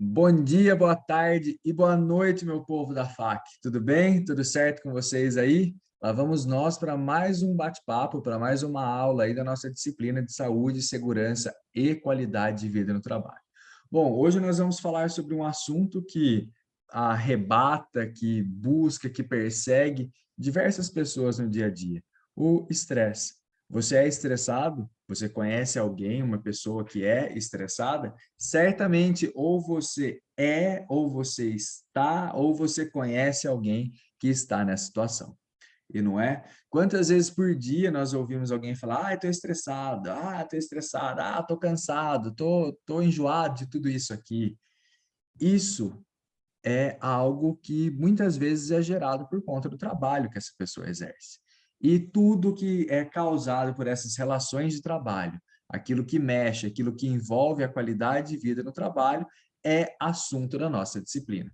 Bom dia, boa tarde e boa noite, meu povo da FAC. Tudo bem? Tudo certo com vocês aí? Lá vamos nós para mais um bate-papo, para mais uma aula aí da nossa disciplina de saúde, segurança e qualidade de vida no trabalho. Bom, hoje nós vamos falar sobre um assunto que arrebata, que busca, que persegue diversas pessoas no dia a dia: o estresse. Você é estressado? Você conhece alguém, uma pessoa que é estressada? Certamente, ou você é, ou você está, ou você conhece alguém que está nessa situação. E não é? Quantas vezes por dia nós ouvimos alguém falar: estou estressado, estou estressado, estou cansado, tô enjoado de tudo isso aqui. Isso é algo que muitas vezes é gerado por conta do trabalho que essa pessoa exerce. E tudo que é causado por essas relações de trabalho, aquilo que mexe, aquilo que envolve a qualidade de vida no trabalho, é assunto da nossa disciplina.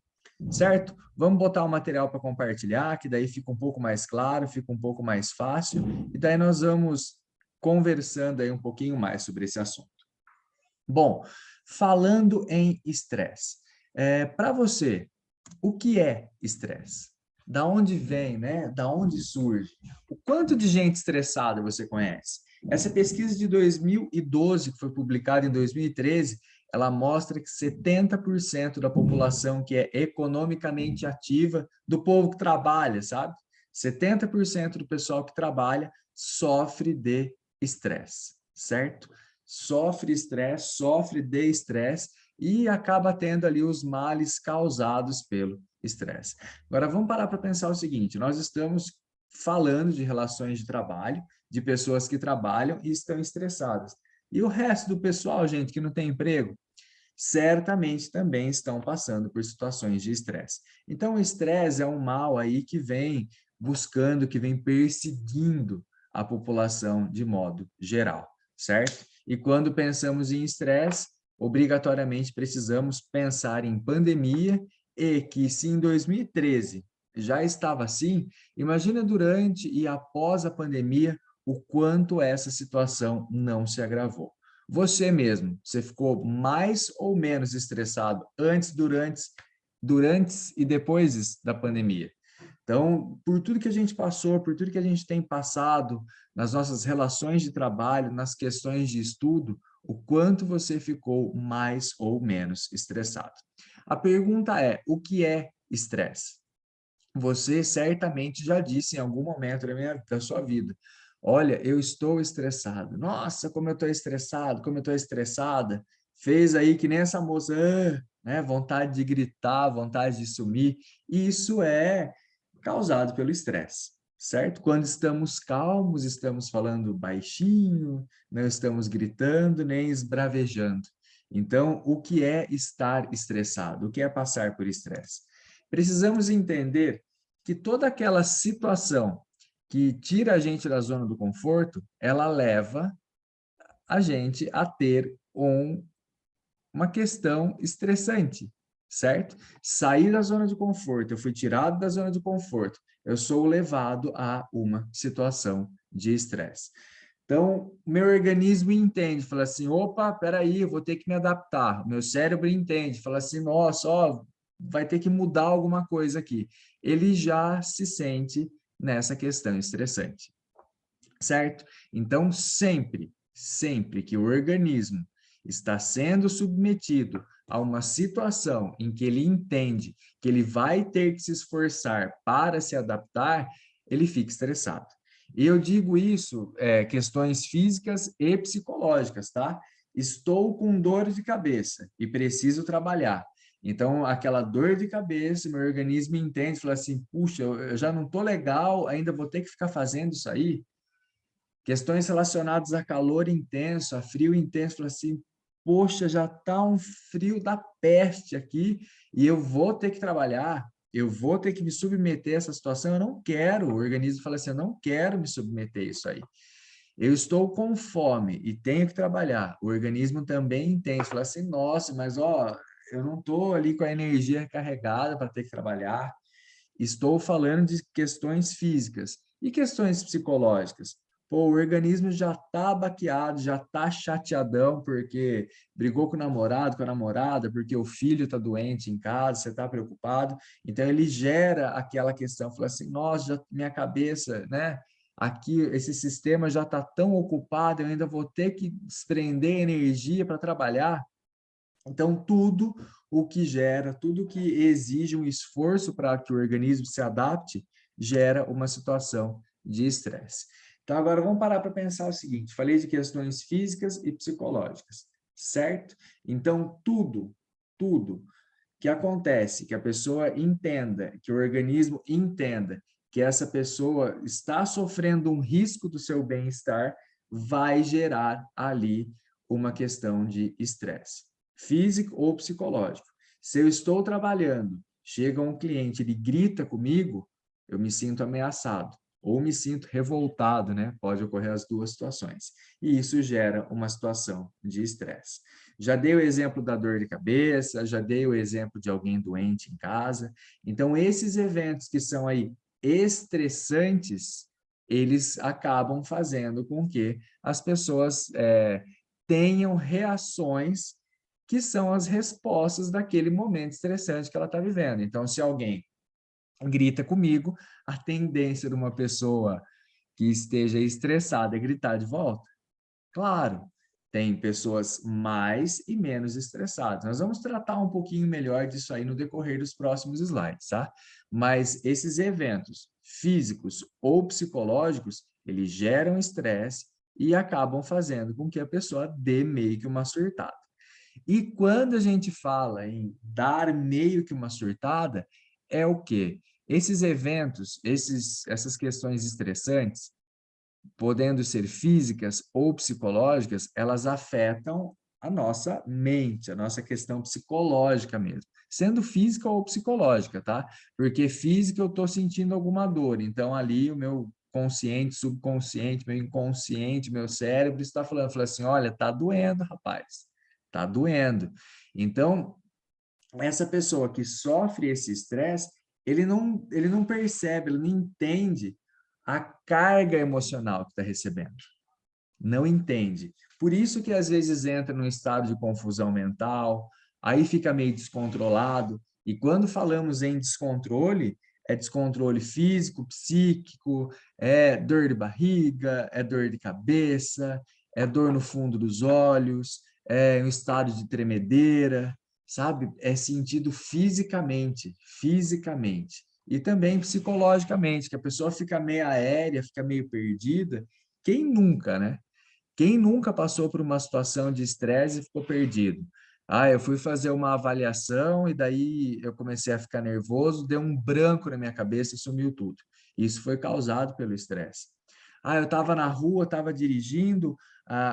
Certo? Vamos botar o material para compartilhar, que daí fica um pouco mais claro, fica um pouco mais fácil, e daí nós vamos conversando aí um pouquinho mais sobre esse assunto. Bom, falando em estresse, para você, o que é estresse? Da onde vem, né? Da onde surge? O quanto de gente estressada você conhece? Essa pesquisa de 2012, que foi publicada em 2013, ela mostra que 70% da população que é economicamente ativa, do povo que trabalha, sabe? 70% do pessoal que trabalha sofre de estresse, certo? Sofre estresse, sofre de estresse e acaba tendo ali os males causados pelo estresse. Agora, vamos parar para pensar o seguinte: nós estamos falando de relações de trabalho, de pessoas que trabalham e estão estressadas. E o resto do pessoal, gente, que não tem emprego, certamente também estão passando por situações de estresse. Então, o estresse é um mal aí que vem buscando, que vem perseguindo a população de modo geral, certo? E quando pensamos em estresse, obrigatoriamente precisamos pensar em pandemia e que se em 2013 já estava assim, imagina durante e após a pandemia o quanto essa situação não se agravou. Você mesmo, você ficou mais ou menos estressado antes, durante e depois da pandemia? Então, por tudo que a gente passou, por tudo que a gente tem passado nas nossas relações de trabalho, nas questões de estudo, o quanto você ficou mais ou menos estressado. A pergunta é: o que é estresse? Você certamente já disse em algum momento da sua vida: olha, eu estou estressado. Nossa, como eu estou estressado, como eu estou estressada. Fez aí que nem essa moça, né? Vontade de gritar, vontade de sumir. Isso é causado pelo estresse, certo? Quando estamos calmos, estamos falando baixinho, não estamos gritando nem esbravejando. Então, o que é estar estressado? O que é passar por estresse? Precisamos entender que toda aquela situação que tira a gente da zona do conforto, ela leva a gente a ter uma questão estressante, certo? Sair da zona de conforto, eu fui tirado da zona de conforto, eu sou levado a uma situação de estresse. Então, meu organismo entende, fala assim: opa, peraí, eu vou ter que me adaptar. O meu cérebro entende, fala assim: nossa, ó, vai ter que mudar alguma coisa aqui. Ele já se sente nessa questão estressante, certo? Então, sempre que o organismo está sendo submetido a uma situação em que ele entende que ele vai ter que se esforçar para se adaptar, ele fica estressado. E eu digo isso, questões físicas e psicológicas, tá? Estou com dor de cabeça e preciso trabalhar. Então, aquela dor de cabeça, meu organismo entende, fala assim: puxa, eu já não estou legal, ainda vou ter que ficar fazendo isso aí. Questões relacionadas a calor intenso, a frio intenso, fala assim: poxa, já está um frio da peste aqui e eu vou ter que trabalhar, eu vou ter que me submeter a essa situação, eu não quero. O organismo fala assim: eu não quero me submeter a isso aí. Eu estou com fome e tenho que trabalhar. O organismo também entende, fala assim: nossa, mas ó, eu não estou ali com a energia recarregada para ter que trabalhar. Estou falando de questões físicas e questões psicológicas. Pô, o organismo já está baqueado, já está chateadão porque brigou com o namorado, com a namorada, porque o filho está doente em casa, você está preocupado. Então, ele gera aquela questão, fala assim, nossa, minha cabeça, né? Aqui, esse sistema já está tão ocupado, eu ainda vou ter que desprender energia para trabalhar. Então, tudo o que gera, tudo que exige um esforço para que o organismo se adapte, gera uma situação de estresse. Então, agora vamos parar para pensar o seguinte: falei de questões físicas e psicológicas, certo? Então, tudo que acontece, que a pessoa entenda, que o organismo entenda que essa pessoa está sofrendo um risco do seu bem-estar, vai gerar ali uma questão de estresse, físico ou psicológico. Se eu estou trabalhando, chega um cliente, ele grita comigo, eu me sinto ameaçado ou me sinto revoltado, né? Pode ocorrer as duas situações. E isso gera uma situação de estresse. Já dei o exemplo da dor de cabeça, já dei o exemplo de alguém doente em casa. Então, esses eventos que são aí estressantes, eles acabam fazendo com que as pessoas tenham reações que são as respostas daquele momento estressante que ela está vivendo. Então, se alguém grita comigo, a tendência de uma pessoa que esteja estressada é gritar de volta. Claro, tem pessoas mais e menos estressadas. Nós vamos tratar um pouquinho melhor disso aí no decorrer dos próximos slides, tá? Mas esses eventos físicos ou psicológicos, eles geram estresse e acabam fazendo com que a pessoa dê meio que uma surtada. E quando a gente fala em dar meio que uma surtada, é o quê? Esses eventos, essas questões estressantes, podendo ser físicas ou psicológicas, elas afetam a nossa mente, a nossa questão psicológica mesmo, sendo física ou psicológica, tá? Porque física eu estou sentindo alguma dor, então ali o meu consciente, subconsciente, meu inconsciente, meu cérebro está falando, fala assim, olha, tá doendo, rapaz, tá doendo. Então, essa pessoa que sofre esse estresse, ele não percebe, ele não entende a carga emocional que está recebendo. Não entende. Por isso que às vezes entra num estado de confusão mental, aí fica meio descontrolado. E quando falamos em descontrole, é descontrole físico, psíquico, é dor de barriga, é dor de cabeça, é dor no fundo dos olhos, é um estado de tremedeira, sabe? É sentido fisicamente, fisicamente. E também psicologicamente, que a pessoa fica meio aérea, fica meio perdida. Quem nunca, né? Quem nunca passou por uma situação de estresse e ficou perdido? Ah, eu fui fazer uma avaliação e daí eu comecei a ficar nervoso, deu um branco na minha cabeça e sumiu tudo. Isso foi causado pelo estresse. Ah, eu estava na rua, estava dirigindo,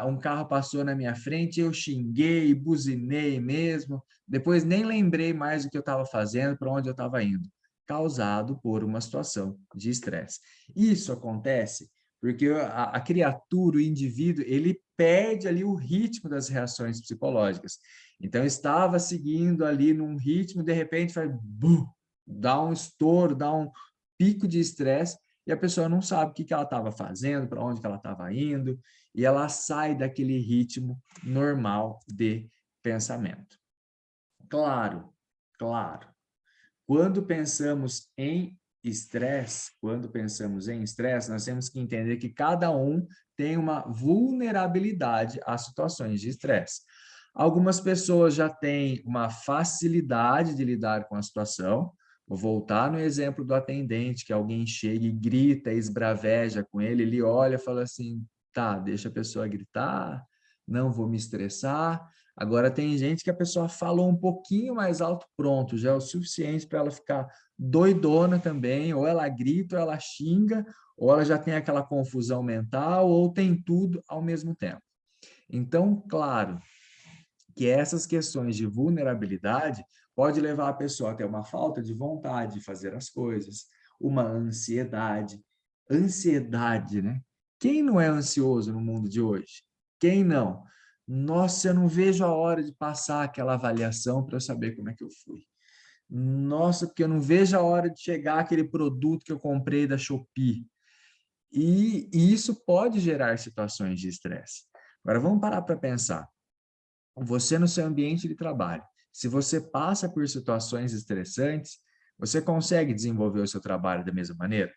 um carro passou na minha frente, eu xinguei, buzinei mesmo, depois nem lembrei mais o que eu estava fazendo, para onde eu estava indo. Causado por uma situação de estresse. Isso acontece porque a criatura, o indivíduo, ele perde ali o ritmo das reações psicológicas. Então, estava seguindo ali num ritmo, de repente, faz bum, dá um estouro, dá um pico de estresse, e a pessoa não sabe o que ela estava fazendo, para onde que ela estava indo, e ela sai daquele ritmo normal de pensamento. Claro, claro. Quando pensamos em estresse, nós temos que entender que cada um tem uma vulnerabilidade a situações de estresse. Algumas pessoas já têm uma facilidade de lidar com a situação. Vou voltar no exemplo do atendente, que alguém chega e grita, esbraveja com ele, ele olha e fala assim, tá, deixa a pessoa gritar, não vou me estressar. Agora, tem gente que a pessoa falou um pouquinho mais alto, pronto, já é o suficiente para ela ficar doidona também, ou ela grita, ou ela xinga, ou ela já tem aquela confusão mental, ou tem tudo ao mesmo tempo. Então, claro que essas questões de vulnerabilidade pode levar a pessoa a ter uma falta de vontade de fazer as coisas, uma ansiedade. Ansiedade, né? Quem não é ansioso no mundo de hoje? Quem não? Nossa, eu não vejo a hora de passar aquela avaliação para eu saber como é que eu fui. Nossa, porque eu não vejo a hora de chegar aquele produto que eu comprei da Shopee. e isso pode gerar situações de estresse. Agora, vamos parar para pensar. Você no seu ambiente de trabalho, se você passa por situações estressantes, você consegue desenvolver o seu trabalho da mesma maneira?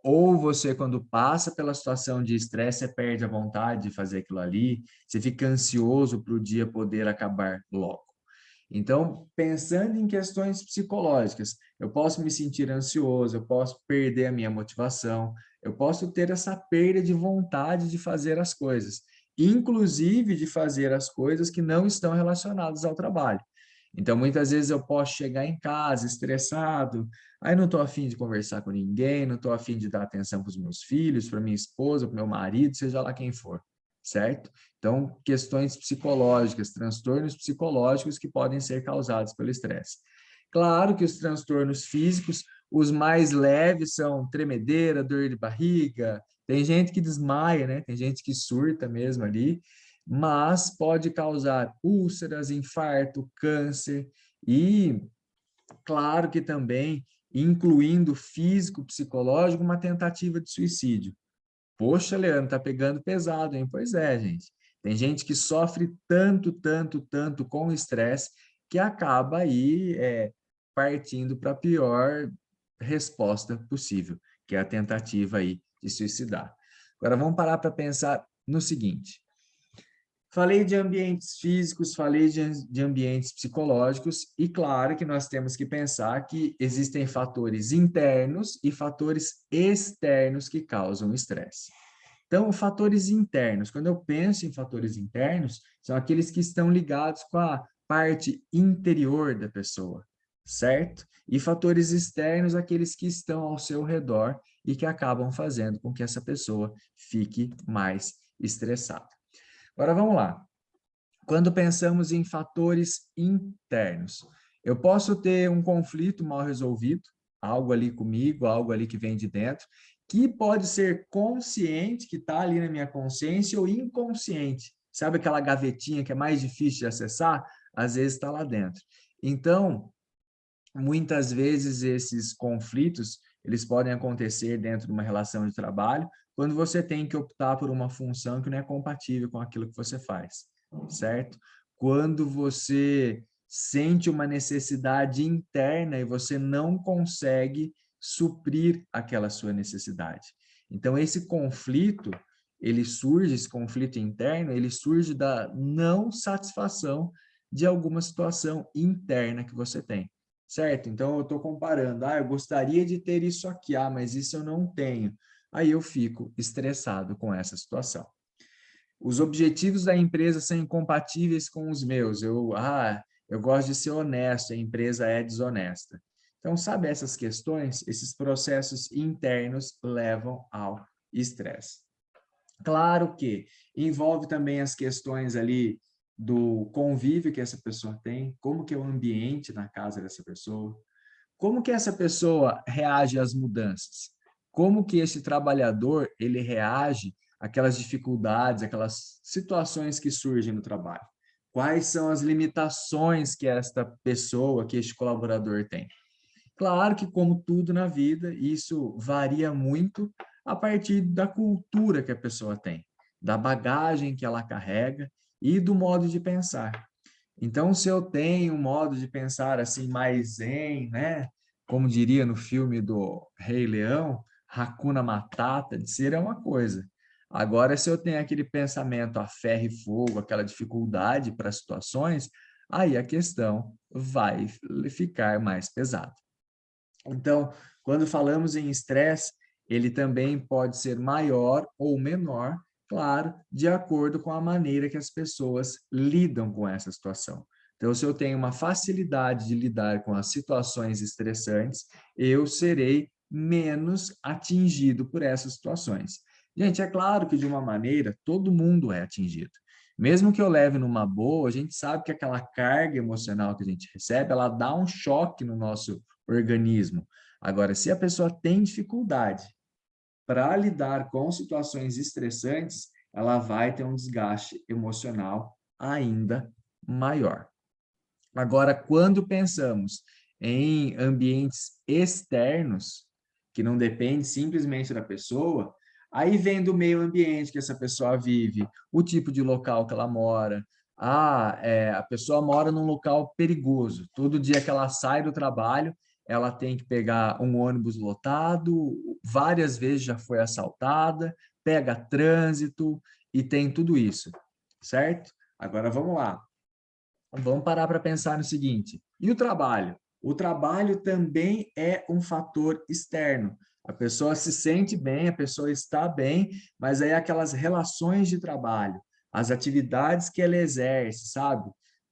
Ou você, quando passa pela situação de estresse, você perde a vontade de fazer aquilo ali, você fica ansioso para o dia poder acabar logo. Então, pensando em questões psicológicas, eu posso me sentir ansioso, eu posso perder a minha motivação, eu posso ter essa perda de vontade de fazer as coisas, inclusive de fazer as coisas que não estão relacionadas ao trabalho. Então, muitas vezes eu posso chegar em casa estressado, aí não estou afim de conversar com ninguém, não estou afim de dar atenção para os meus filhos, para minha esposa, para o meu marido, seja lá quem for, certo? Então, questões psicológicas, transtornos psicológicos que podem ser causados pelo estresse. Claro que os transtornos físicos, os mais leves são tremedeira, dor de barriga, tem gente que desmaia, né? Tem gente que surta mesmo ali, mas pode causar úlceras, infarto, câncer e, claro que também, incluindo físico, psicológico, uma tentativa de suicídio. Poxa, Leandro, tá pegando pesado, hein? Pois é, gente. Tem gente que sofre tanto, tanto, tanto com estresse que acaba aí partindo para a pior resposta possível, que é a tentativa aí de suicidar. Agora vamos parar para pensar no seguinte. Falei de ambientes físicos, falei de ambientes psicológicos, e claro que nós temos que pensar que existem fatores internos e fatores externos que causam estresse. Então, fatores internos, quando eu penso em fatores internos, são aqueles que estão ligados com a parte interior da pessoa, certo? E fatores externos, aqueles que estão ao seu redor e que acabam fazendo com que essa pessoa fique mais estressada. Agora vamos lá. Quando pensamos em fatores internos, eu posso ter um conflito mal resolvido, algo ali comigo, algo ali que vem de dentro, que pode ser consciente, que está ali na minha consciência, ou inconsciente. Sabe aquela gavetinha que é mais difícil de acessar? Às vezes está lá dentro. Então, muitas vezes esses conflitos, eles podem acontecer dentro de uma relação de trabalho, quando você tem que optar por uma função que não é compatível com aquilo que você faz, certo? Quando você sente uma necessidade interna e você não consegue suprir aquela sua necessidade. Então, esse conflito, ele surge, esse conflito interno, ele surge da não satisfação de alguma situação interna que você tem. Certo? Então, eu estou comparando. Eu gostaria de ter isso aqui, mas isso eu não tenho. Aí eu fico estressado com essa situação. Os objetivos da empresa são incompatíveis com os meus. Eu gosto de ser honesto, a empresa é desonesta. Então, sabe essas questões, esses processos internos levam ao estresse. Claro que envolve também as questões ali do convívio que essa pessoa tem, como que é o ambiente na casa dessa pessoa, como que essa pessoa reage às mudanças, como que esse trabalhador ele reage àquelas dificuldades, aquelas situações que surgem no trabalho. Quais são as limitações que esta pessoa, que este colaborador tem? Claro que, como tudo na vida, isso varia muito a partir da cultura que a pessoa tem, da bagagem que ela carrega e do modo de pensar. Então, se eu tenho um modo de pensar assim mais zen, né? Como diria no filme do Rei Leão, Hakuna Matata, de ser é uma coisa. Agora, se eu tenho aquele pensamento a ferro e fogo, aquela dificuldade para situações, aí a questão vai ficar mais pesada. Então, quando falamos em estresse, ele também pode ser maior ou menor, claro, de acordo com a maneira que as pessoas lidam com essa situação. Então, se eu tenho uma facilidade de lidar com as situações estressantes, eu serei menos atingido por essas situações. Gente, é claro que de uma maneira todo mundo é atingido. Mesmo que eu leve numa boa, a gente sabe que aquela carga emocional que a gente recebe, ela dá um choque no nosso organismo. Agora, se a pessoa tem dificuldade para lidar com situações estressantes, ela vai ter um desgaste emocional ainda maior. Agora, quando pensamos em ambientes externos, que não depende simplesmente da pessoa, Aí vem do meio ambiente que essa pessoa vive, o tipo de local que ela mora. A pessoa mora num local perigoso. Todo dia que ela sai do trabalho, ela tem que pegar um ônibus lotado, várias vezes já foi assaltada, pega trânsito e tem tudo isso, certo? Agora vamos lá. Vamos parar para pensar no seguinte: e o trabalho? O trabalho também é um fator externo. A pessoa se sente bem, a pessoa está bem, mas aí aquelas relações de trabalho, as atividades que ela exerce, sabe?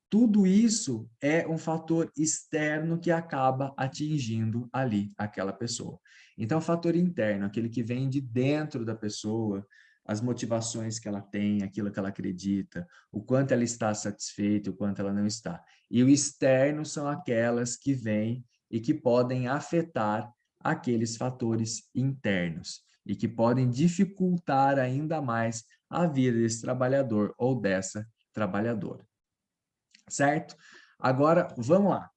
Tudo isso é um fator externo que acaba atingindo ali aquela pessoa. Então, fator interno, aquele que vem de dentro da pessoa, as motivações que ela tem, aquilo que ela acredita, o quanto ela está satisfeita, o quanto ela não está. E o externo são aquelas que vêm e que podem afetar aqueles fatores internos e que podem dificultar ainda mais a vida desse trabalhador ou dessa trabalhadora. Certo? Agora, vamos lá.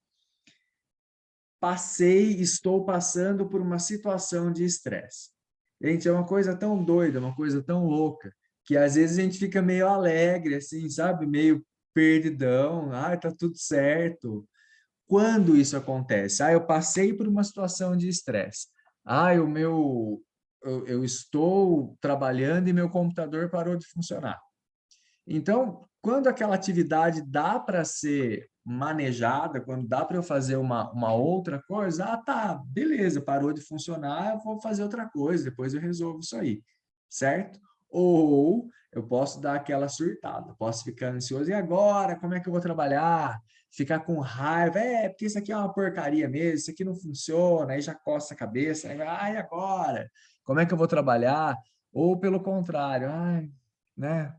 Estou passando por uma situação de estresse. Gente, é uma coisa tão doida, uma coisa tão louca, que às vezes a gente fica meio alegre, assim, sabe? Meio perdidão, tá tudo certo. Quando isso acontece? Eu passei por uma situação de estresse. Eu estou trabalhando e meu computador parou de funcionar. Então, quando aquela atividade dá para ser manejada, quando dá para eu fazer uma outra coisa, tá, beleza, parou de funcionar, eu vou fazer outra coisa, depois eu resolvo isso aí, certo? Ou eu posso dar aquela surtada, posso ficar ansioso, e agora, como é que eu vou trabalhar? Ficar com raiva, porque isso aqui é uma porcaria mesmo, isso aqui não funciona, aí já coça a cabeça, aí, e agora? Como é que eu vou trabalhar? Ou pelo contrário, né?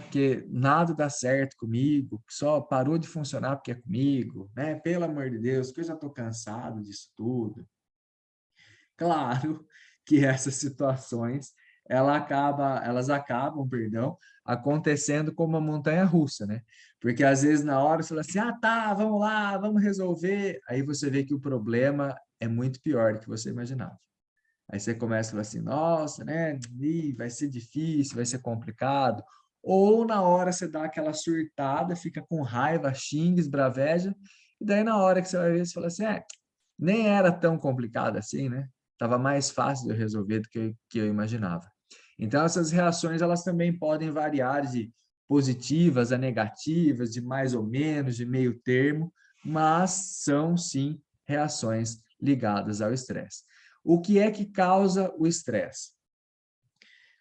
Porque nada dá certo comigo, só parou de funcionar porque é comigo, né? Pelo amor de Deus, que eu já estou cansado disso tudo. Claro que essas situações elas acabam, perdão, acontecendo como uma montanha russa, né? Porque às vezes na hora você fala assim, tá, vamos lá, vamos resolver. Aí você vê que o problema é muito pior do que você imaginava. Aí você começa a falar assim, nossa, né? Vai ser difícil, vai ser complicado. Ou na hora você dá aquela surtada, fica com raiva, xinga, esbraveja, e daí na hora que você vai ver, você fala assim, nem era tão complicado assim, né? Tava mais fácil de eu resolver do que eu imaginava. Então, essas reações, elas também podem variar de positivas a negativas, de mais ou menos, de meio termo, mas são, sim, reações ligadas ao estresse. O que é que causa o estresse?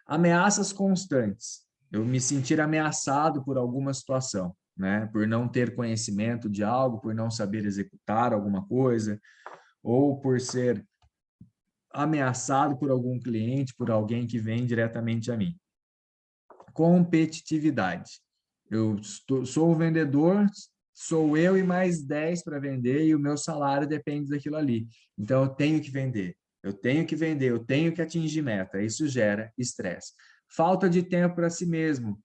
Ameaças constantes. Eu me sentir ameaçado por alguma situação, né? Por não ter conhecimento de algo, por não saber executar alguma coisa, ou por ser ameaçado por algum cliente, por alguém que vem diretamente a mim. Competitividade. Sou o vendedor, sou eu e mais 10 para vender e o meu salário depende daquilo ali. Então, eu tenho que vender, eu tenho que atingir meta. Isso gera estresse. Falta de tempo para si mesmo.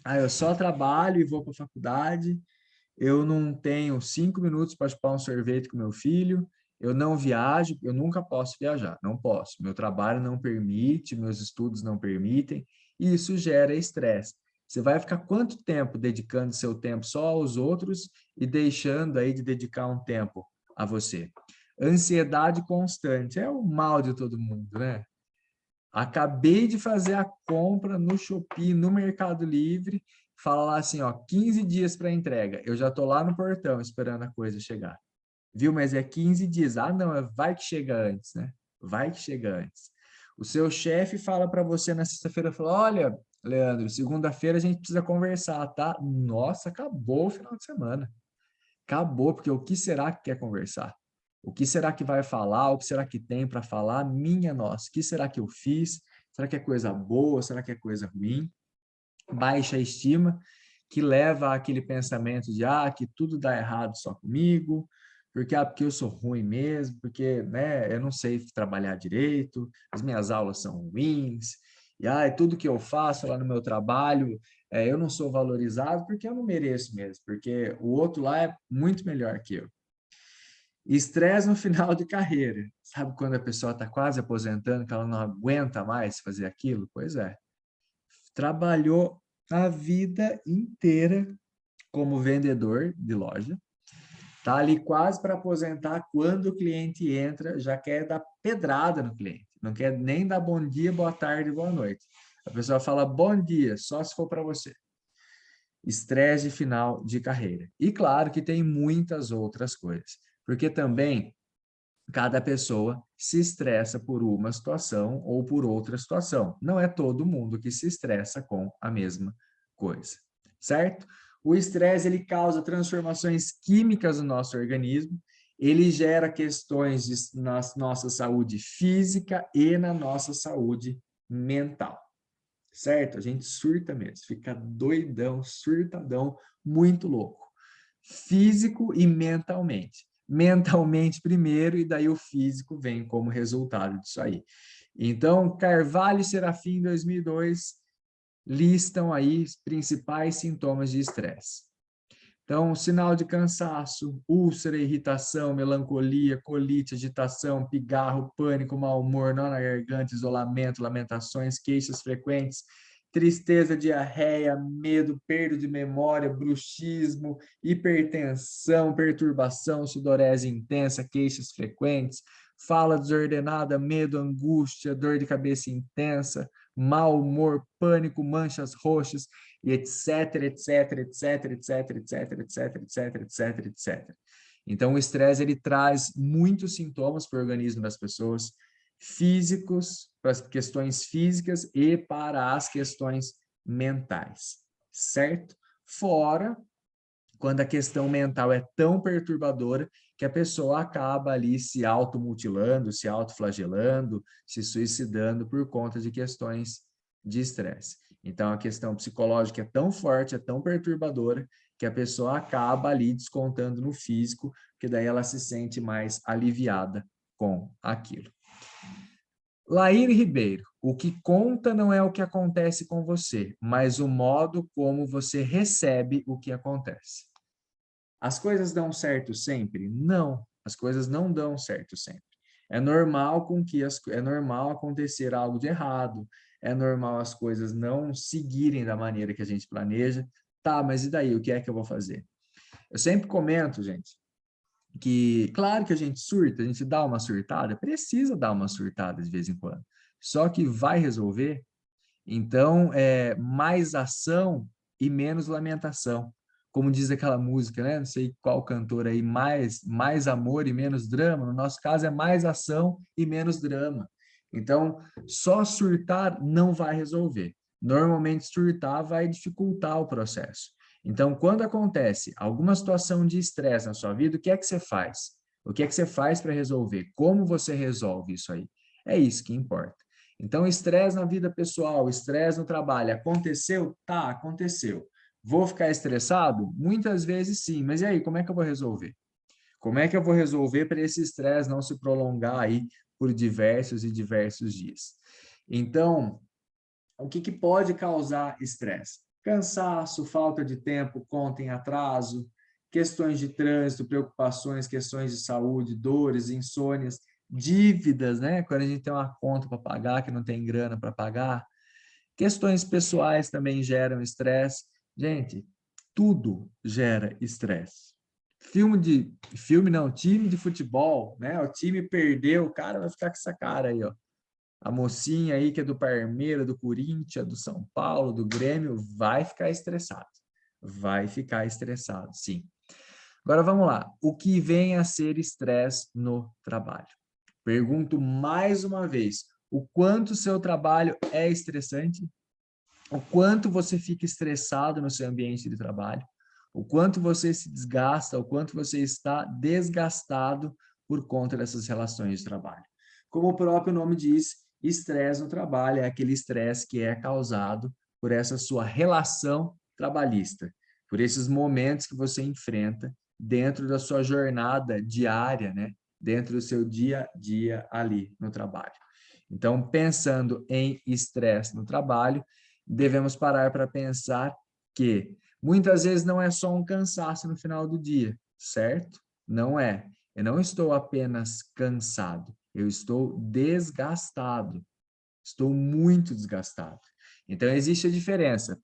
Eu só trabalho e vou para a faculdade, eu não tenho 5 minutos para chupar um sorvete com meu filho, eu não viajo, eu nunca posso viajar, não posso. Meu trabalho não permite, meus estudos não permitem, e isso gera estresse. Você vai ficar quanto tempo dedicando seu tempo só aos outros e deixando aí de dedicar um tempo a você? Ansiedade constante é o mal de todo mundo, né? Acabei de fazer a compra no Shopee, no Mercado Livre, fala lá assim, 15 dias para entrega. Eu já tô lá no portão esperando a coisa chegar. Viu? Mas é 15 dias. Não, vai que chega antes, né? Vai que chega antes. O seu chefe fala para você na sexta-feira, fala: "Olha, Leandro, segunda-feira a gente precisa conversar, tá?" Nossa, acabou o final de semana. Acabou, porque o que será que quer conversar? O que será que vai falar? O que será que tem para falar? Minha nossa, o que será que eu fiz? Será que é coisa boa? Será que é coisa ruim? Baixa estima, que leva àquele pensamento de que tudo dá errado só comigo, porque eu sou ruim mesmo, porque né, eu não sei trabalhar direito, as minhas aulas são ruins, tudo que eu faço lá no meu trabalho, eu não sou valorizado porque eu não mereço mesmo, porque o outro lá é muito melhor que eu. Estresse no final de carreira. Sabe quando a pessoa está quase aposentando, que ela não aguenta mais fazer aquilo? Pois é. Trabalhou a vida inteira como vendedor de loja, tá ali quase para aposentar, quando o cliente entra, já quer dar pedrada no cliente, não quer nem dar bom dia, boa tarde, boa noite. A pessoa fala bom dia, só se for para você. Estresse final de carreira. E claro que tem muitas outras coisas, porque também cada pessoa se estressa por uma situação ou por outra situação. Não é todo mundo que se estressa com a mesma coisa, certo? O estresse ele causa transformações químicas no nosso organismo, ele gera questões na nossa saúde física e na nossa saúde mental, certo? A gente surta mesmo, fica doidão, surtadão, muito louco, físico e mentalmente. Mentalmente primeiro, e daí o físico vem como resultado disso aí. Então, Carvalho e Serafim, 2002, listam aí os principais sintomas de estresse. Então, sinal de cansaço, úlcera, irritação, melancolia, colite, agitação, pigarro, pânico, mau humor, nó na garganta, isolamento, lamentações, queixas frequentes, tristeza, diarreia, medo, perda de memória, bruxismo, hipertensão, perturbação, sudorese intensa, queixas frequentes, fala desordenada, medo, angústia, dor de cabeça intensa, mau humor, pânico, manchas roxas, e etc, etc, etc, etc, etc, etc, etc, etc, etc. Então, o estresse ele traz muitos sintomas para o organismo das pessoas, físicos, para as questões físicas e para as questões mentais, certo? Fora quando a questão mental é tão perturbadora que a pessoa acaba ali se automutilando, se autoflagelando, se suicidando por conta de questões de estresse. Então, a questão psicológica é tão forte, é tão perturbadora, que a pessoa acaba ali descontando no físico, que daí ela se sente mais aliviada com aquilo. Laíre Ribeiro, o que conta não é o que acontece com você, mas o modo como você recebe o que acontece. As coisas dão certo sempre? Não, as coisas não dão certo sempre. É normal acontecer algo de errado, é normal as coisas não seguirem da maneira que a gente planeja. Tá, mas e daí? O que é que eu vou fazer? Eu sempre comento, gente, que claro que a gente surta, a gente dá uma surtada, precisa dar uma surtada de vez em quando. Só que vai resolver, então é mais ação e menos lamentação. Como diz aquela música, né? Não sei qual cantor aí, mais amor e menos drama. No nosso caso é mais ação e menos drama. Então, só surtar não vai resolver. Normalmente surtar vai dificultar o processo. Então, quando acontece alguma situação de estresse na sua vida, o que é que você faz? O que é que você faz para resolver? Como você resolve isso aí? É isso que importa. Então, estresse na vida pessoal, estresse no trabalho, aconteceu? Tá, aconteceu. Vou ficar estressado? Muitas vezes sim, mas e aí, como é que eu vou resolver? Como é que eu vou resolver para esse estresse não se prolongar aí por diversos e diversos dias? Então, o que pode causar estresse? Cansaço, falta de tempo, conta em atraso, questões de trânsito, preocupações, questões de saúde, dores, insônias, dívidas, né? Quando a gente tem uma conta para pagar, que não tem grana para pagar. Questões pessoais também geram estresse. Gente, tudo gera estresse. Filme não, time de futebol, né? O time perdeu, o cara vai ficar com essa cara aí, ó. A mocinha aí que é do Parmeira, do Corinthians, do São Paulo, do Grêmio, vai ficar estressado. Vai ficar estressado, sim. Agora vamos lá. O que vem a ser estresse no trabalho? Pergunto mais uma vez: o quanto o seu trabalho é estressante? O quanto você fica estressado no seu ambiente de trabalho? O quanto você se desgasta? O quanto você está desgastado por conta dessas relações de trabalho? Como o próprio nome diz, estresse no trabalho é aquele estresse que é causado por essa sua relação trabalhista, por esses momentos que você enfrenta dentro da sua jornada diária, né? Dentro do seu dia a dia ali no trabalho. Então, pensando em estresse no trabalho, devemos parar para pensar que muitas vezes não é só um cansaço no final do dia, certo? Não é. Eu não estou apenas cansado, eu estou desgastado. Estou muito desgastado. Então, existe a diferença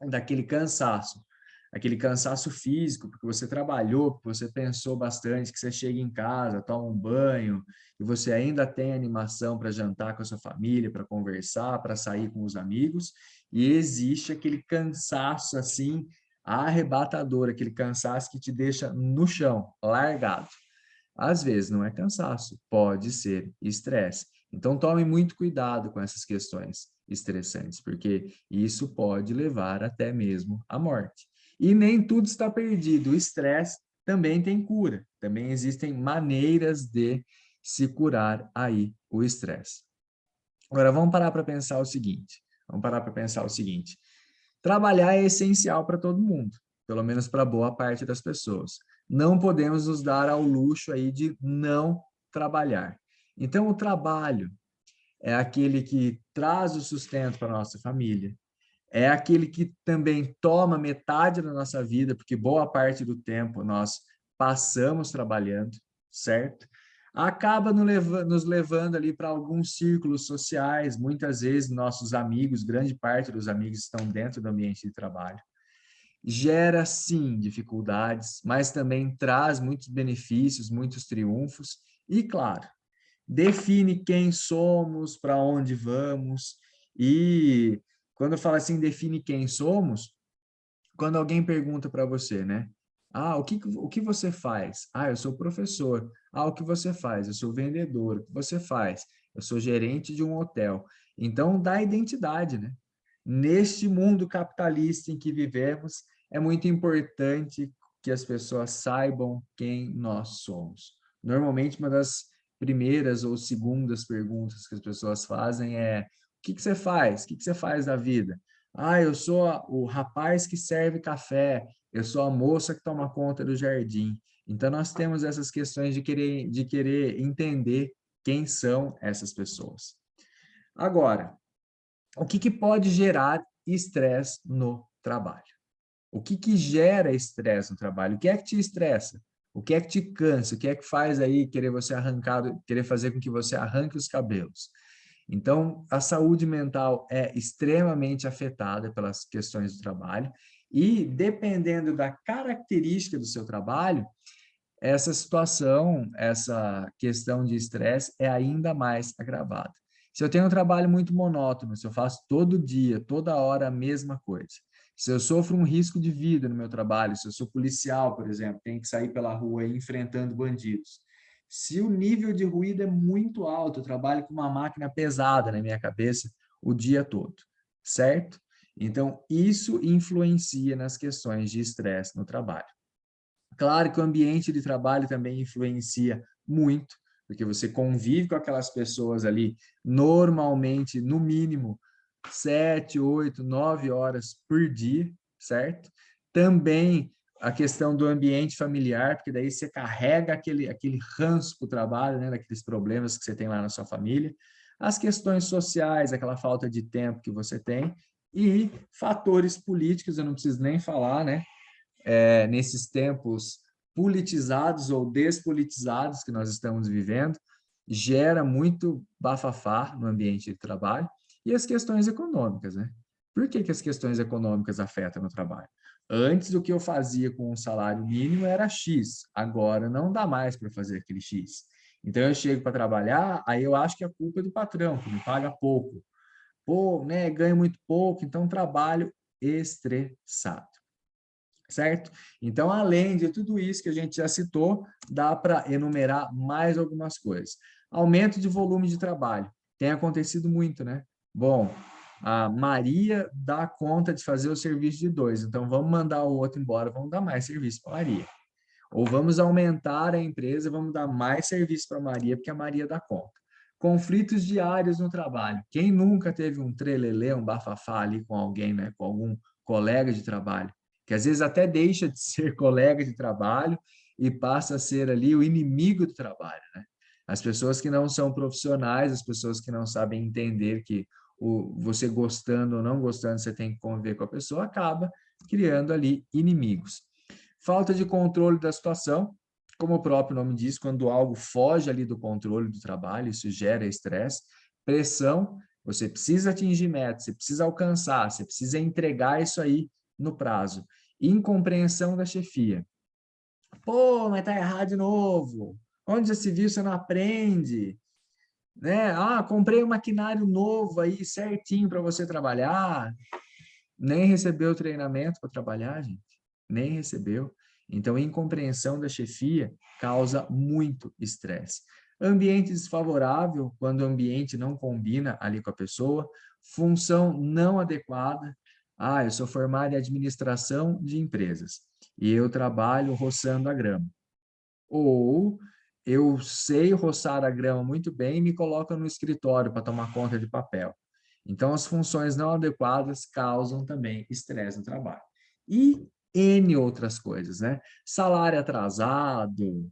daquele cansaço, aquele cansaço físico, porque você trabalhou, porque você pensou bastante, que você chega em casa, toma um banho, e você ainda tem animação para jantar com a sua família, para conversar, para sair com os amigos, e existe aquele cansaço assim, arrebatador, aquele cansaço que te deixa no chão, largado. Às vezes não é cansaço, pode ser estresse. Então tome muito cuidado com essas questões estressantes, porque isso pode levar até mesmo à morte. E nem tudo está perdido. O estresse também tem cura. Também existem maneiras de se curar aí o estresse. Agora vamos parar para pensar o seguinte. Vamos parar para pensar o seguinte. Trabalhar é essencial para todo mundo, pelo menos para boa parte das pessoas. Não podemos nos dar ao luxo aí de não trabalhar. Então, o trabalho é aquele que traz o sustento para a nossa família, é aquele que também toma metade da nossa vida, porque boa parte do tempo nós passamos trabalhando, certo? Acaba nos levando ali para alguns círculos sociais, muitas vezes nossos amigos, grande parte dos amigos estão dentro do ambiente de trabalho. Gera, sim, dificuldades, mas também traz muitos benefícios, muitos triunfos, e, claro, define quem somos, para onde vamos, e quando eu falo assim, define quem somos, quando alguém pergunta para você, né? Ah, o que você faz? Ah, eu sou professor. Ah, o que você faz? Eu sou vendedor. O que você faz? Eu sou gerente de um hotel. Então, dá identidade, né? Neste mundo capitalista em que vivemos, é muito importante que as pessoas saibam quem nós somos. Normalmente, uma das primeiras ou segundas perguntas que as pessoas fazem é: o que você faz? O que você faz da vida? Ah, eu sou o rapaz que serve café, eu sou a moça que toma conta do jardim. Então, nós temos essas questões de querer entender quem são essas pessoas. Agora, o que pode gerar estresse no trabalho? O que gera estresse no trabalho? O que é que te estressa? O que é que te cansa? O que é que faz aí querer fazer com que você arranque os cabelos? Então, a saúde mental é extremamente afetada pelas questões do trabalho e, dependendo da característica do seu trabalho, essa situação, essa questão de estresse é ainda mais agravada. Se eu tenho um trabalho muito monótono, se eu faço todo dia, toda hora a mesma coisa, se eu sofro um risco de vida no meu trabalho, se eu sou policial, por exemplo, tenho que sair pela rua enfrentando bandidos, se o nível de ruído é muito alto, eu trabalho com uma máquina pesada na minha cabeça o dia todo, certo? Então, isso influencia nas questões de estresse no trabalho. Claro que o ambiente de trabalho também influencia muito, porque você convive com aquelas pessoas ali normalmente, no mínimo, 7, 8, 9 horas por dia, certo? Também a questão do ambiente familiar, porque daí você carrega aquele ranço para o trabalho, né, daqueles problemas que você tem lá na sua família, as questões sociais, aquela falta de tempo que você tem, e fatores políticos, eu não preciso nem falar, né? Nesses tempos politizados ou despolitizados que nós estamos vivendo, gera muito bafafá no ambiente de trabalho, e as questões econômicas, né? Por que as questões econômicas afetam o trabalho? Antes, o que eu fazia com um salário mínimo era X, agora não dá mais para fazer aquele X. Então, eu chego para trabalhar, aí eu acho que a culpa é do patrão, que me paga pouco. Pô, né, ganho muito pouco, então trabalho estressado, certo? Então, além de tudo isso que a gente já citou, dá para enumerar mais algumas coisas. Aumento de volume de trabalho. Tem acontecido muito, né? Bom, a Maria dá conta de fazer o serviço de dois, então vamos mandar o outro embora, vamos dar mais serviço para Maria. Ou vamos aumentar a empresa, vamos dar mais serviço para Maria, porque a Maria dá conta. Conflitos diários no trabalho. Quem nunca teve um trelelê, um bafafá ali com alguém, né? Com algum colega de trabalho? Que às vezes até deixa de ser colega de trabalho e passa a ser ali o inimigo do trabalho, né? As pessoas que não são profissionais, as pessoas que não sabem entender que você gostando ou não gostando, você tem que conviver com a pessoa, acaba criando ali inimigos. Falta de controle da situação, como o próprio nome diz, quando algo foge ali do controle do trabalho, isso gera estresse. Pressão, você precisa atingir metas, você precisa alcançar, você precisa entregar isso aí no prazo. Incompreensão da chefia. Pô, mas tá errado de novo. Onde já se viu, você não aprende. Né? Ah, comprei um maquinário novo aí, certinho para você trabalhar. Nem recebeu treinamento para trabalhar, gente. Nem recebeu. Então, incompreensão da chefia causa muito estresse. Ambiente desfavorável, quando o ambiente não combina ali com a pessoa. Função não adequada. Ah, eu sou formado em administração de empresas e eu trabalho roçando a grama. Ou eu sei roçar a grama muito bem e me coloco no escritório para tomar conta de papel. Então, as funções não adequadas causam também estresse no trabalho. E N outras coisas, né? Salário atrasado,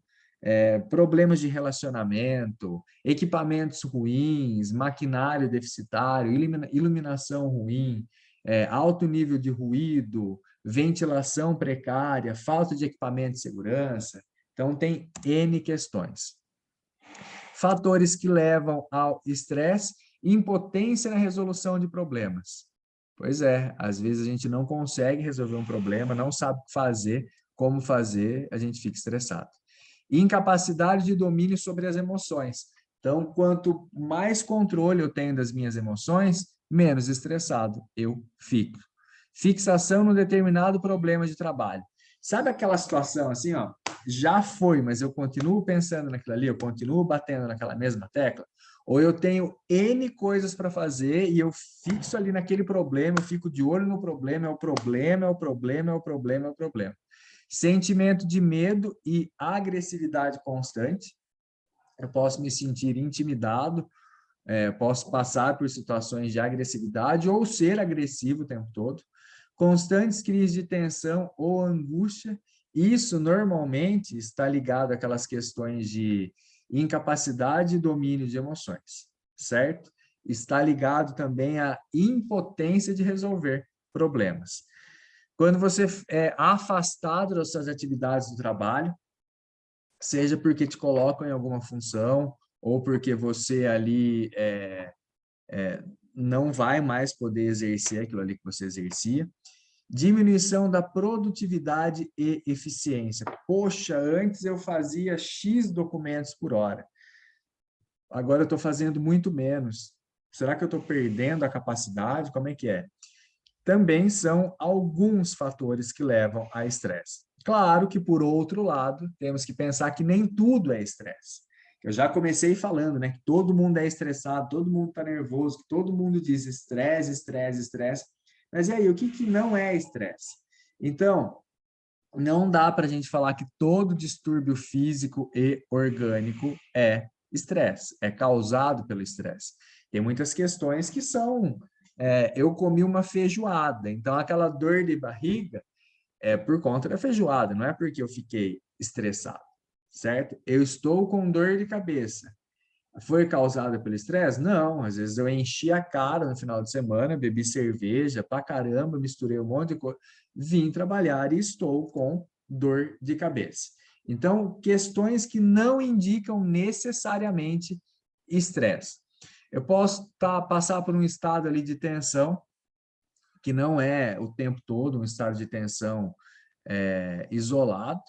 problemas de relacionamento, equipamentos ruins, maquinário deficitário, iluminação ruim, alto nível de ruído, ventilação precária, falta de equipamento de segurança. Então, tem N questões. Fatores que levam ao estresse: impotência na resolução de problemas. Pois é, às vezes a gente não consegue resolver um problema, não sabe o que fazer, como fazer, a gente fica estressado. Incapacidade de domínio sobre as emoções. Então, quanto mais controle eu tenho das minhas emoções, menos estressado eu fico. Fixação no determinado problema de trabalho. Sabe aquela situação assim, ó, já foi, mas eu continuo pensando naquilo ali, eu continuo batendo naquela mesma tecla? Ou eu tenho N coisas para fazer e eu fixo ali naquele problema, eu fico de olho no problema, é o problema, é o problema, é o problema, é o problema. Sentimento de medo e agressividade constante. Eu posso me sentir intimidado, posso passar por situações de agressividade ou ser agressivo o tempo todo. Constantes crises de tensão ou angústia. Isso normalmente está ligado àquelas questões de incapacidade e domínio de emoções, certo? Está ligado também à impotência de resolver problemas. Quando você é afastado das suas atividades do trabalho, seja porque te colocam em alguma função ou porque você ali não vai mais poder exercer aquilo ali que você exercia. Diminuição da produtividade e eficiência. Poxa, antes eu fazia X documentos por hora. Agora eu estou fazendo muito menos. Será que eu estou perdendo a capacidade? Como é que é? Também são alguns fatores que levam a estresse. Claro que, por outro lado, temos que pensar que nem tudo é estresse. Eu já comecei falando, né, que todo mundo é estressado, todo mundo está nervoso, que todo mundo diz estresse, estresse, estresse. Mas e aí, o que, que não é estresse? Então, não dá para a gente falar que todo distúrbio físico e orgânico é estresse, é causado pelo estresse. Tem muitas questões que são, eu comi uma feijoada, então aquela dor de barriga é por conta da feijoada, não é porque eu fiquei estressado, certo? Eu estou com dor de cabeça. Foi causada pelo estresse? Não, às vezes eu enchi a cara no final de semana, bebi cerveja pra caramba, misturei um monte de coisa, vim trabalhar e estou com dor de cabeça. Então, questões que não indicam necessariamente estresse. Eu posso passar por um estado ali de tensão, que não é o tempo todo um estado de tensão isolado,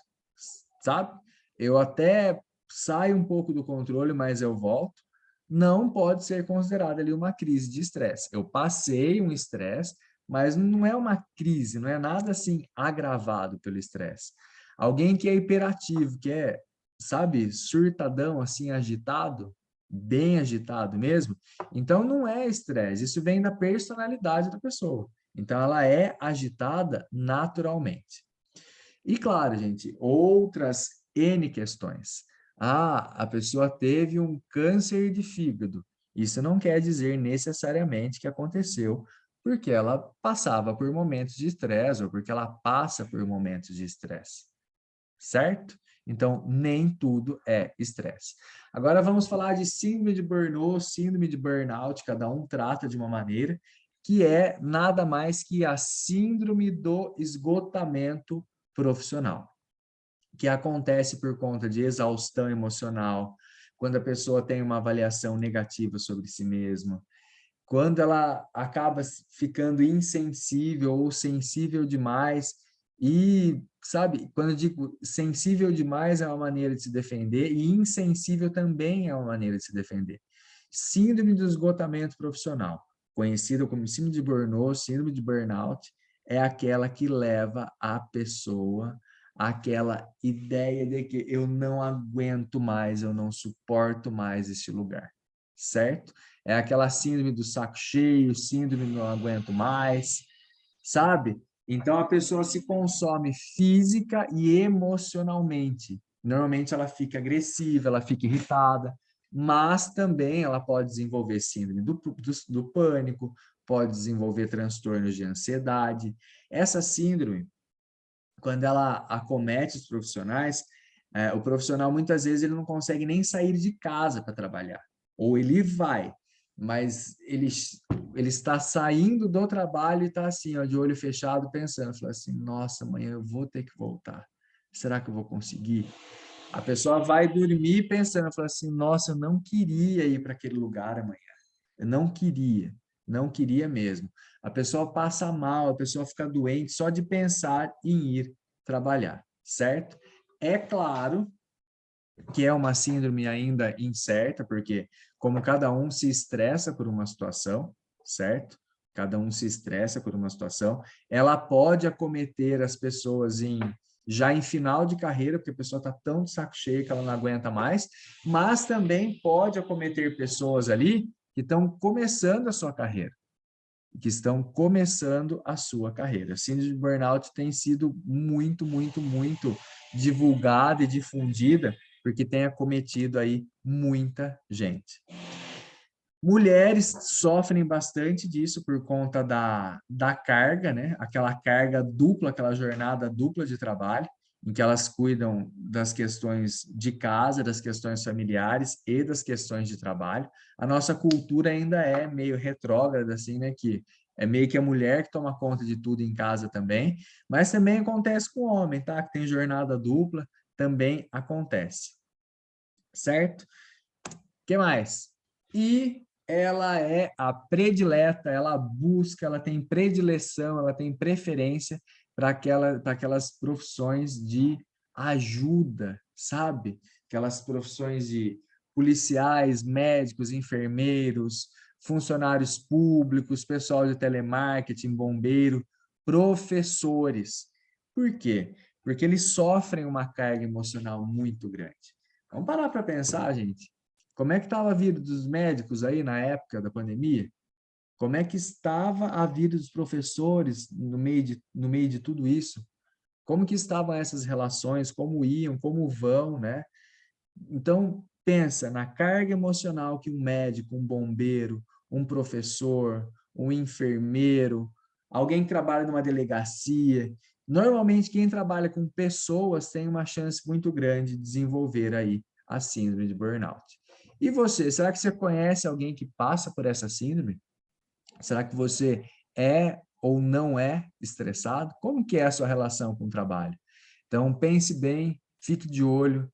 sabe? Eu até saio um pouco do controle, mas eu volto. Não pode ser considerada ali uma crise de estresse. Eu passei um estresse, mas não é uma crise, não é nada assim agravado pelo estresse. Alguém que é hiperativo, que é, sabe, surtadão, assim, agitado, bem agitado mesmo, então não é estresse, isso vem da personalidade da pessoa. Então ela é agitada naturalmente. E claro, gente, outras N questões. Ah, a pessoa teve um câncer de fígado. Isso não quer dizer necessariamente que aconteceu porque ela passava por momentos de estresse ou porque ela passa por momentos de estresse, certo? Então, nem tudo é estresse. Agora vamos falar de síndrome de burnout, síndrome de burnout, cada um trata de uma maneira, que é nada mais que a síndrome do esgotamento profissional. O que acontece por conta de exaustão emocional, quando a pessoa tem uma avaliação negativa sobre si mesma, quando ela acaba ficando insensível ou sensível demais e, sabe, quando eu digo sensível demais é uma maneira de se defender e insensível também é uma maneira de se defender. Síndrome do esgotamento profissional, conhecida como síndrome de burnout, é aquela que leva a pessoa àquela ideia de que eu não aguento mais, eu não suporto mais este lugar, certo? É aquela síndrome do saco cheio, síndrome do não aguento mais, sabe? Então, a pessoa se consome física e emocionalmente. Normalmente, ela fica agressiva, ela fica irritada, mas também ela pode desenvolver síndrome do pânico, pode desenvolver transtornos de ansiedade. Essa síndrome, quando ela acomete os profissionais, o profissional muitas vezes ele não consegue nem sair de casa para trabalhar. Ou ele vai, mas ele está saindo do trabalho e está assim, ó, de olho fechado, pensando, fala assim, nossa, amanhã eu vou ter que voltar. Será que eu vou conseguir? A pessoa vai dormir pensando, fala assim, nossa, eu não queria ir para aquele lugar amanhã. Eu não queria mesmo. A pessoa passa mal, a pessoa fica doente só de pensar em ir trabalhar, certo? É claro que é uma síndrome ainda incerta, porque como cada um se estressa por uma situação, certo? Cada um se estressa por uma situação, ela pode acometer as pessoas já em final de carreira, porque a pessoa está tão de saco cheio que ela não aguenta mais, mas também pode acometer pessoas ali que estão começando a sua carreira, que estão começando a sua carreira. A síndrome de burnout tem sido muito, muito, muito divulgada e difundida, porque tem acometido aí muita gente. Mulheres sofrem bastante disso por conta da carga, né? Aquela carga dupla, aquela jornada dupla de trabalho, em que elas cuidam das questões de casa, das questões familiares e das questões de trabalho. A nossa cultura ainda é meio retrógrada, assim, né? Que é meio que a mulher que toma conta de tudo em casa também, mas também acontece com o homem, tá? Que tem jornada dupla, também acontece, certo? O que mais? E ela é a predileta, ela busca, ela tem predileção, ela tem preferência para aquelas profissões de ajuda, sabe? Aquelas profissões de policiais, médicos, enfermeiros, funcionários públicos, pessoal de telemarketing, bombeiro, professores. Por quê? Porque eles sofrem uma carga emocional muito grande. Vamos parar para pensar, gente. Como é que estava a vida dos médicos aí na época da pandemia? Como é que estava a vida dos professores no meio de tudo isso? Como que estavam essas relações? Como iam? Como vão, né? Então, pensa na carga emocional que um médico, um bombeiro, um professor, um enfermeiro, alguém que trabalha numa delegacia. Normalmente, quem trabalha com pessoas tem uma chance muito grande de desenvolver aí a síndrome de burnout. E você, será que você conhece alguém que passa por essa síndrome? Será que você é ou não é estressado? Como que é a sua relação com o trabalho? Então, pense bem, fique de olho.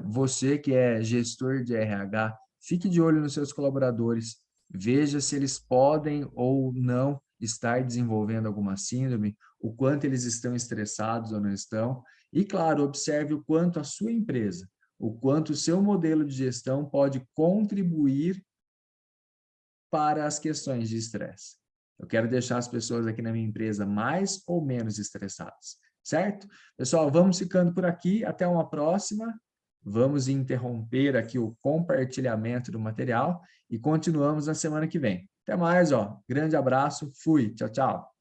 Você que é gestor de RH, fique de olho nos seus colaboradores. Veja se eles podem ou não estar desenvolvendo alguma síndrome, o quanto eles estão estressados ou não estão. E, claro, observe o quanto a sua empresa, o quanto o seu modelo de gestão pode contribuir para as questões de estresse. Eu quero deixar as pessoas aqui na minha empresa mais ou menos estressadas, certo? Pessoal, vamos ficando por aqui. Até uma próxima. Vamos interromper aqui o compartilhamento do material e continuamos na semana que vem. Até mais, ó. Grande abraço. Fui. Tchau, tchau.